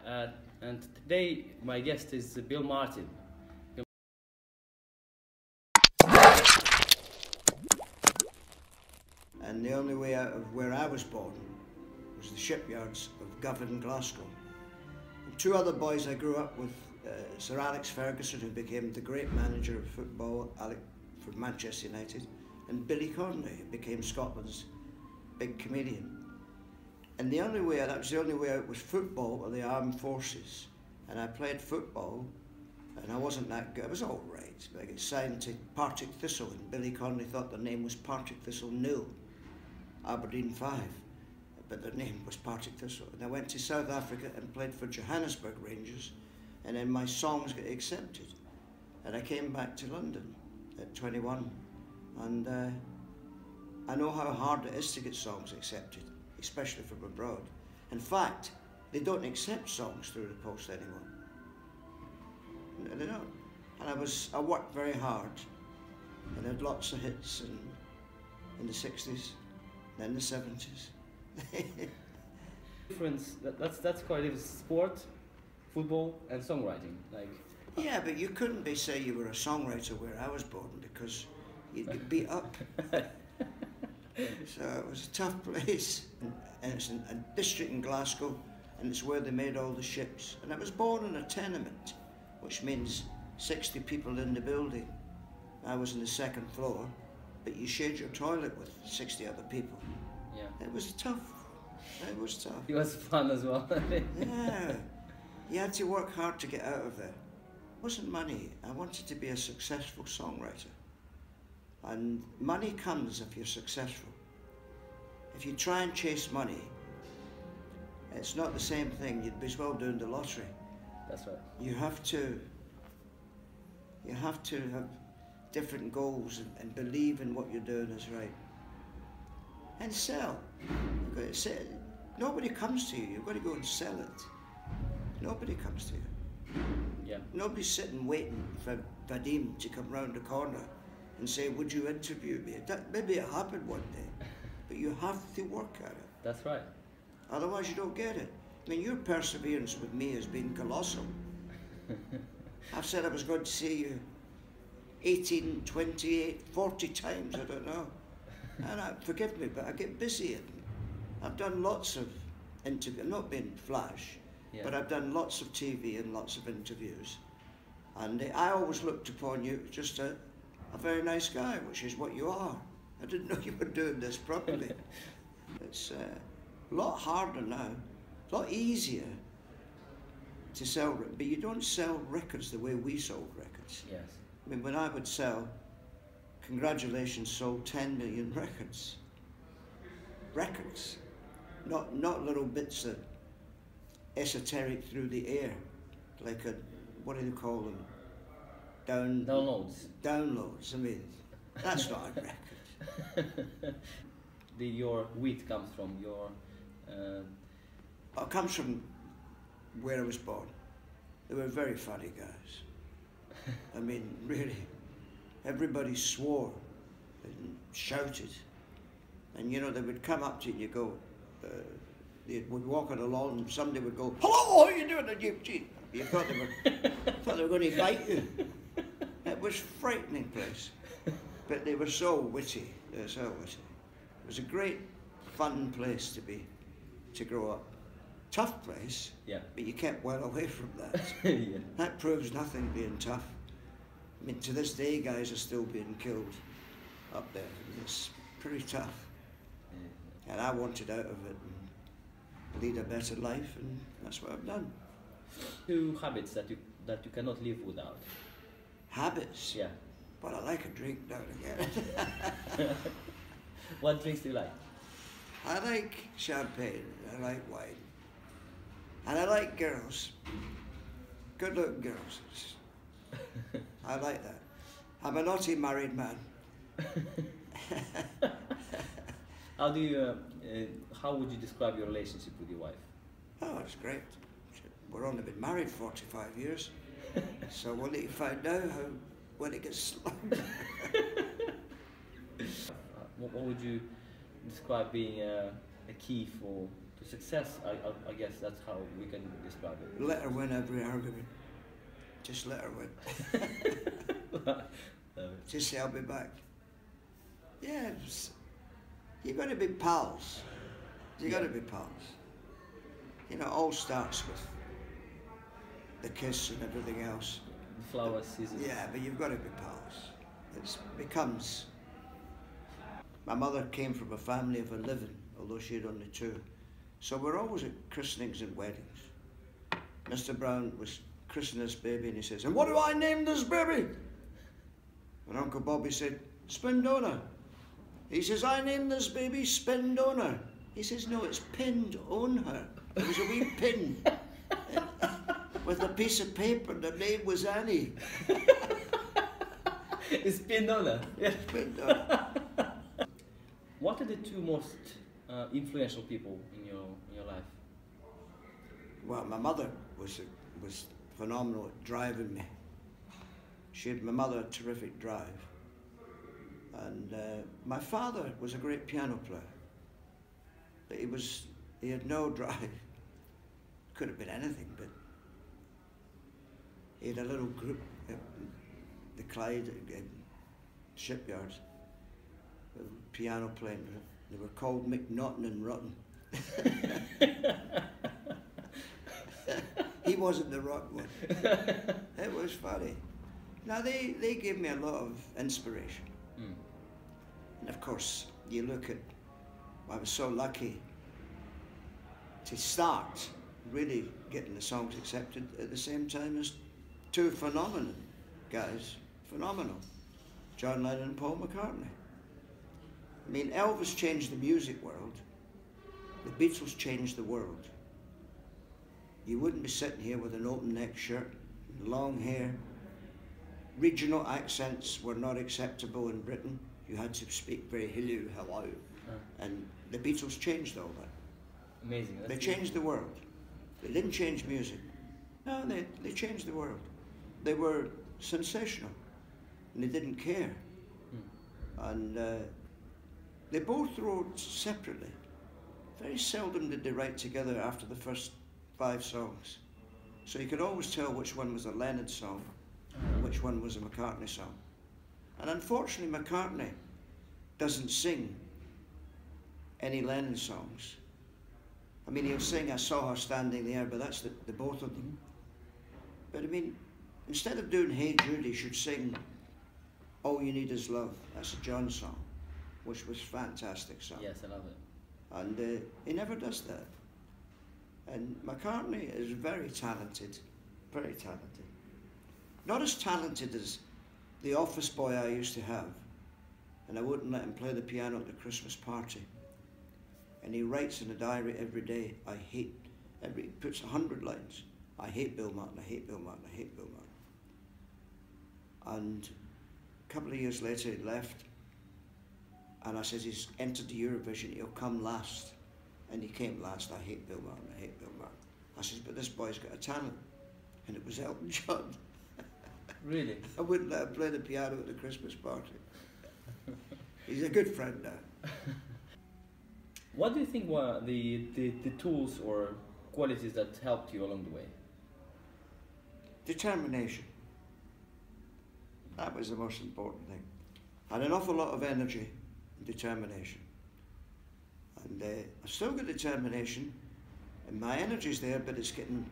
and today my guest is Bill Martin. And the only way out of where I was born was the shipyards of Govan, Glasgow. And two other boys I grew up with, Sir Alex Ferguson, who became the great manager of football for Manchester United, and Billy Connolly, who became Scotland's big comedian. And the only way, that was the only way out, was football or the armed forces. And I played football, and I wasn't that good. I was all right, but I got signed to Partick Thistle, and Billy Connolly thought their name was Partick Thistle 0, Aberdeen 5, but their name was Partick Thistle. And I went to South Africa and played for Johannesburg Rangers, and then my songs got accepted. And I came back to London at 21, and I know how hard it is to get songs accepted, especially from abroad. In fact, they don't accept songs through the post anymore. No, they don't. And I worked very hard, and had lots of hits in the 60s, then the 70s. Difference, that's quite a sport, football and songwriting. Like. Yeah, but you couldn't say you were a songwriter where I was born, because you'd get beat up. So it was a tough place, and it's a district in Glasgow, and it's where they made all the ships. And I was born in a tenement, which means 60 people in the building. I was in the second floor, but you shared your toilet with 60 other people. Yeah. It was tough. It was tough. It was fun as well. Yeah. You had to work hard to get out of there. It wasn't money. I wanted to be a successful songwriter. And money comes if you're successful. If you try and chase money, it's not the same thing. You'd be as well doing the lottery. That's right. You have to have different goals and believe in what you're doing is right. And sell. Nobody comes to you. You've got to go and sell it. Nobody comes to you. Yeah. Nobody's sitting waiting for Vadim to come round the corner and say, would you interview me? Maybe it happened one day, but you have to work at it. That's right. Otherwise you don't get it. I mean, your perseverance with me has been colossal. I've said I was going to see you 18, 28, 40 times, I don't know. And forgive me, but I get busy. And I've done lots of interviews, not been flash, yeah. But I've done lots of TV and lots of interviews. And I always looked upon you as just a very nice guy, which is what you are. I didn't know you were doing this properly. It's a lot harder now, a lot easier to sell, but you don't sell records the way we sold records. Yes. I mean, when I would sell, Congratulations sold 10 million records. Records, not little bits of esoteric through the air, like what do you call them? Downloads. Downloads. I mean, that's not a record. Your wit comes from your. It comes from where I was born. They were very funny guys. I mean, really, everybody swore and shouted, and you know they would come up to you and you go. They would walk on a lawn and somebody would go, "Hello, how are you doing?" And you thought they were going to bite you. It was a frightening place, but they were so witty. They were so witty. It was a great, fun place to grow up. Tough place, yeah. But you kept well away from that. Yeah. That proves nothing being tough. I mean, to this day, guys are still being killed up there. It's pretty tough. Yeah. And I wanted out of it and lead a better life, and that's what I've done. 2 habits that you cannot live without. Habits? Yeah. But I like a drink now and again. What drinks do you like? I like champagne, I like wine, and I like girls, good-looking girls. I like that. I'm a naughty married man. How would you describe your relationship with your wife? Oh, it's great. We're only been married 45 years, so we'll need to find out when it gets long. What would you describe being a key to success. I guess that's how we can describe it. Let her win every argument. Just let her win. Just say I'll be back. Yeah, you got to be pals. You got to be pals. You know, it all starts with the kiss and everything else. The flower season. Yeah, but you've got to be pals. It becomes. My mother came from a family of 11, although she had only 2. So we're always at christenings and weddings. Mr. Brown was christening this baby and he says, "And what do I name this baby?" And Uncle Bobby said, "Spindona." He says, "I named this baby Spindona." He says, "No, it's pinned on her." It was a wee pin with a piece of paper. The name was Annie. It's pinned on her. Yeah. Spindona. What are the 2 most influential people in your life? Well, my mother was phenomenal at driving me. My mother had a terrific drive. And my father was a great piano player. But he had no drive. Could have been anything, but he had a little group at the Clyde shipyards, piano playing. They were called McNaughton and Rotten. He wasn't the rotten one. It was funny. Now they gave me a lot of inspiration. And of course, you look at, I was so lucky to start really getting the songs accepted at the same time as 2 phenomenal guys, phenomenal, John Lennon and Paul McCartney. I mean, Elvis changed the music world. The Beatles changed the world. You wouldn't be sitting here with an open neck shirt, long hair. Regional accents were not acceptable in Britain. You had to speak very hello. And the Beatles changed all that. Amazing. They changed the world. They didn't change music. No, they changed the world. They were sensational, and they didn't care. And they both wrote separately. Very seldom did they write together after the first 5 songs. So you could always tell which one was a Lennon song and which one was a McCartney song. And unfortunately, McCartney doesn't sing any Lennon songs. I mean, he'll sing "I Saw Her Standing There," but that's the both of them. But I mean, instead of doing "Hey Jude," he should sing "All You Need Is Love." That's a John song, which was a fantastic song. Yes, I love it. And he never does that. And McCartney is very talented, very talented. Not as talented as the office boy I used to have, and I wouldn't let him play the piano at the Christmas party. And he writes in a diary every day, he puts 100 lines. "I hate Bill Martin, I hate Bill Martin, I hate Bill Martin." And a couple of years later he left, and I said, "He's entered the Eurovision, he'll come last." And he came last. "I hate Bill Martin, I hate Bill Martin." I said, "But this boy's got a talent." And it was Elton John. Really? I wouldn't let him play the piano at the Christmas party. He's a good friend now. What do you think were the tools or qualities that helped you along the way? Determination. That was the most important thing. I had an awful lot of energy and determination. And I've still got determination, and my energy's there, but it's getting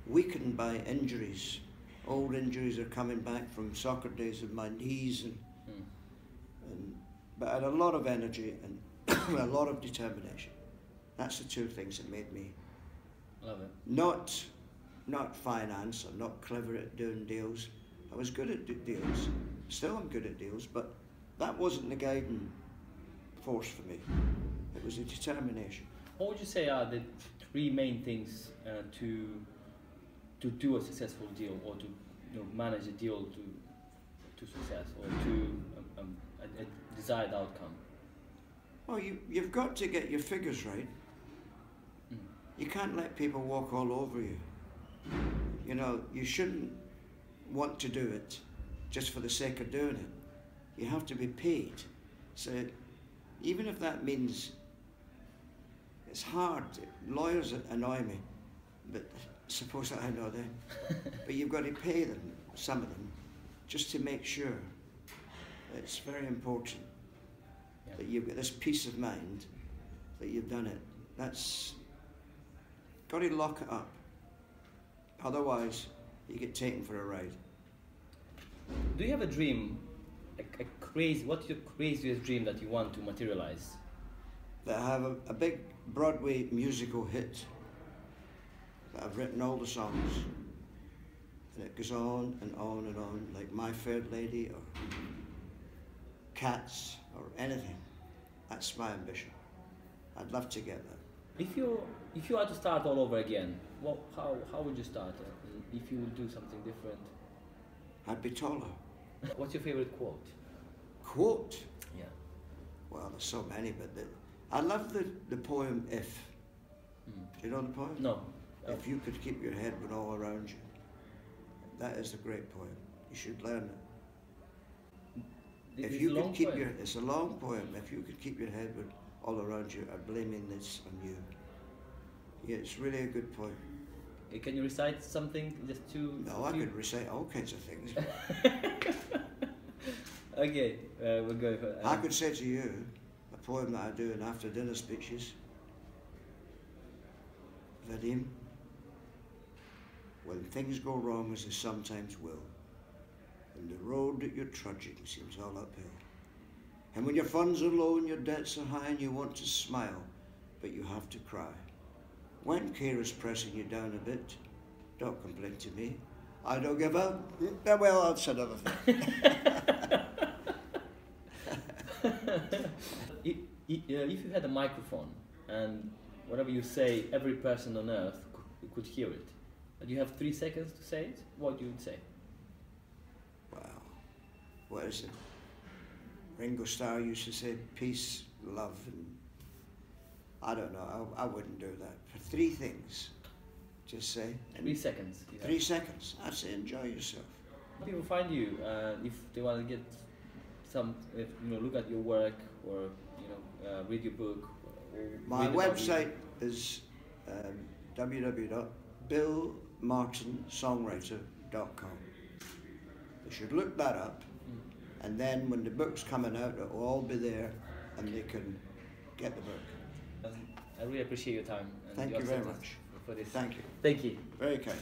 weakened by injuries. Old injuries are coming back from soccer days of my knees, but I had a lot of energy and a lot of determination. That's the 2 things that made me. Love it. Not finance. I'm not clever at doing deals. I was good at deals. Still I'm good at deals, but that wasn't the guiding force for me. It was a determination. What would you say are the 3 main things to do a successful deal, or to manage a deal to success, or to a desired outcome? Well, you've got to get your figures right. You can't let people walk all over you. You know, you shouldn't want to do it just for the sake of doing it. You have to be paid. So even if that means it's hard. Lawyers annoy me, but suppose that I know them. But you've got to pay them, some of them, just to make sure. It's very important that you've got this peace of mind that you've done it. That's got to lock it up. Otherwise, you get taken for a ride. Do you have a dream, a crazy? What's your craziest dream that you want to materialize? That I have a big Broadway musical hit. That I've written all the songs, and it goes on and on and on, like My Fair Lady or Cats or anything. That's my ambition. I'd love to get that. If you had to start all over again, how would you start? If you would do something different? I'd be taller. What's your favorite quote? Quote? Yeah. Well, there's so many, but I love the poem If. Do you know the poem? No. If you could keep your head with all around you. That is a great poem. You should learn it. If you could keep your, it's a long poem. If you could keep your head with all around you, I'm blaming this on you. Yeah, it's really a good poem. Can you recite something just to? No, I could recite all kinds of things. Okay, we'll go for. I could say to you a poem that I do in after dinner speeches. Vadim, when things go wrong as they sometimes will, and the road that you're trudging seems all uphill, and when your funds are low and your debts are high and you want to smile, but you have to cry, when care is pressing you down a bit, don't complain to me. I don't give up. Well, that's another thing. If you had a microphone and whatever you say, every person on earth could hear it, and you have 3 seconds to say it, what you would say? Wow. What is it? Ringo Starr used to say peace, love, and I don't know. I wouldn't do that. For 3 things, just say. 3 seconds. 3 seconds. I'd say enjoy yourself. How people find you if they want to get some, look at your work or read your book. My website is www.billmartinsongwriter.com. They should look that up, and then when the book's coming out, it will all be there, and they can get the book. I really appreciate your time. And Thank you very much. For this. Thank you. Thank you. Very kind.